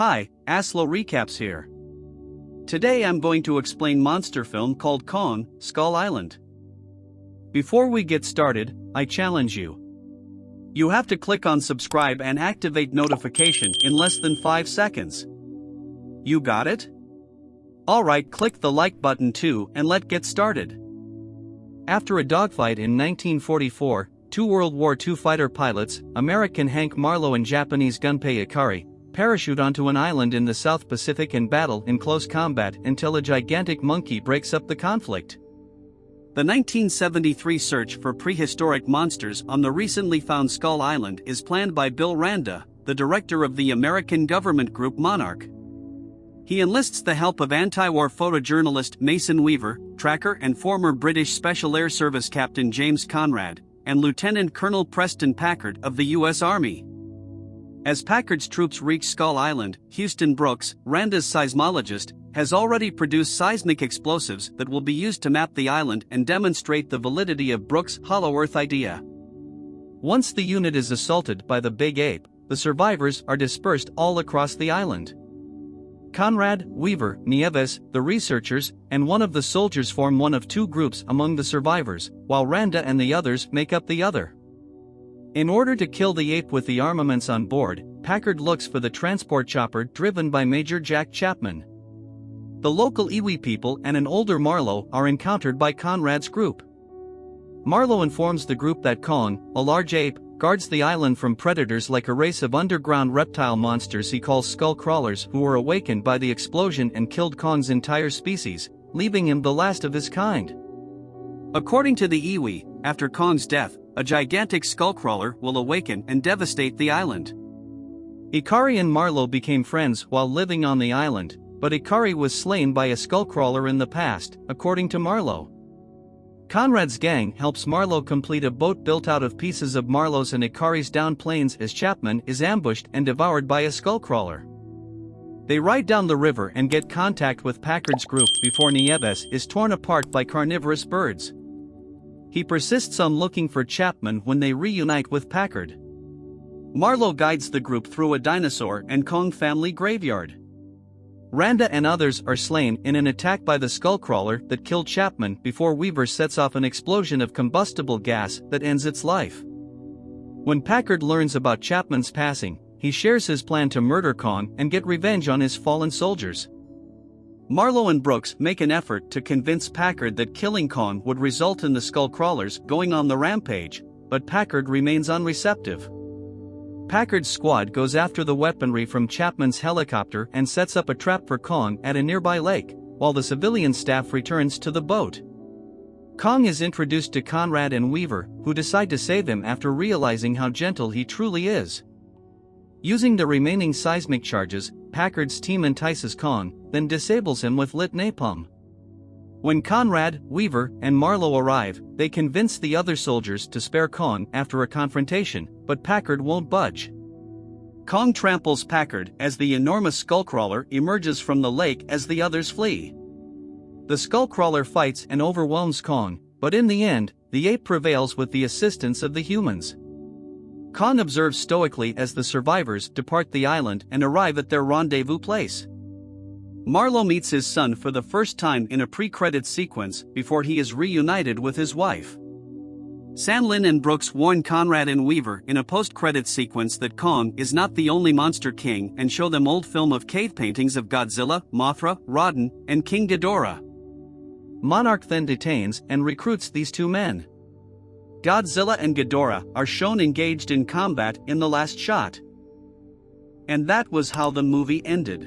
Hi, Aslo Recaps here. Today I'm going to explain monster film called Kong, Skull Island. Before we get started, I challenge you. You have to click on subscribe and activate notification in less than 5 seconds. You got it? Alright, click the like button too and let's get started. After a dogfight in 1944, two World War II fighter pilots, American Hank Marlowe and Japanese Gunpei Ikari, parachute onto an island in the South Pacific and battle in close combat until a gigantic monkey breaks up the conflict. The 1973 search for prehistoric monsters on the recently found Skull Island is planned by Bill Randa, the director of the American government group Monarch. He enlists the help of anti-war photojournalist Mason Weaver, tracker and former British Special Air Service Captain James Conrad, and Lieutenant Colonel Preston Packard of the U.S. Army. As Packard's troops reach Skull Island, Houston Brooks, Randa's seismologist, has already produced seismic explosives that will be used to map the island and demonstrate the validity of Brooks' Hollow Earth idea. Once the unit is assaulted by the Big Ape, the survivors are dispersed all across the island. Conrad, Weaver, Nieves, the researchers, and one of the soldiers form one of two groups among the survivors, while Randa and the others make up the other. In order to kill the ape with the armaments on board, Packard looks for the transport chopper driven by Major Jack Chapman. The local Iwi people and an older Marlowe are encountered by Conrad's group. Marlowe informs the group that Kong, a large ape, guards the island from predators like a race of underground reptile monsters he calls skull crawlers who were awakened by the explosion and killed Kong's entire species, leaving him the last of his kind. According to the Iwi, after Kong's death, a gigantic skullcrawler will awaken and devastate the island. Ikari and Marlowe became friends while living on the island, but Ikari was slain by a skullcrawler in the past, according to Marlowe. Conrad's gang helps Marlowe complete a boat built out of pieces of Marlowe's and Ikari's downed planes as Chapman is ambushed and devoured by a skullcrawler. They ride down the river and get contact with Packard's group before Nieves is torn apart by carnivorous birds. He persists on looking for Chapman when they reunite with Packard. Marlowe guides the group through a dinosaur and Kong family graveyard. Randa and others are slain in an attack by the skullcrawler that killed Chapman before Weaver sets off an explosion of combustible gas that ends its life. When Packard learns about Chapman's passing, he shares his plan to murder Kong and get revenge on his fallen soldiers. Marlowe and Brooks make an effort to convince Packard that killing Kong would result in the skullcrawlers going on the rampage, but Packard remains unreceptive. Packard's squad goes after the weaponry from Chapman's helicopter and sets up a trap for Kong at a nearby lake, while the civilian staff returns to the boat. Kong is introduced to Conrad and Weaver, who decide to save him after realizing how gentle he truly is. Using the remaining seismic charges, Packard's team entices Kong, then disables him with lit napalm. When Conrad, Weaver, and Marlowe arrive, they convince the other soldiers to spare Kong after a confrontation, but Packard won't budge. Kong tramples Packard as the enormous skullcrawler emerges from the lake as the others flee. The skullcrawler fights and overwhelms Kong, but in the end, the ape prevails with the assistance of the humans. Kong observes stoically as the survivors depart the island and arrive at their rendezvous place. Marlowe meets his son for the first time in a pre-credits sequence before he is reunited with his wife. Sandlin and Brooks warn Conrad and Weaver in a post-credits sequence that Kong is not the only monster king and show them old film of cave paintings of Godzilla, Mothra, Rodan, and King Ghidorah. Monarch then detains and recruits these two men. Godzilla and Ghidorah are shown engaged in combat in the last shot. And that was how the movie ended.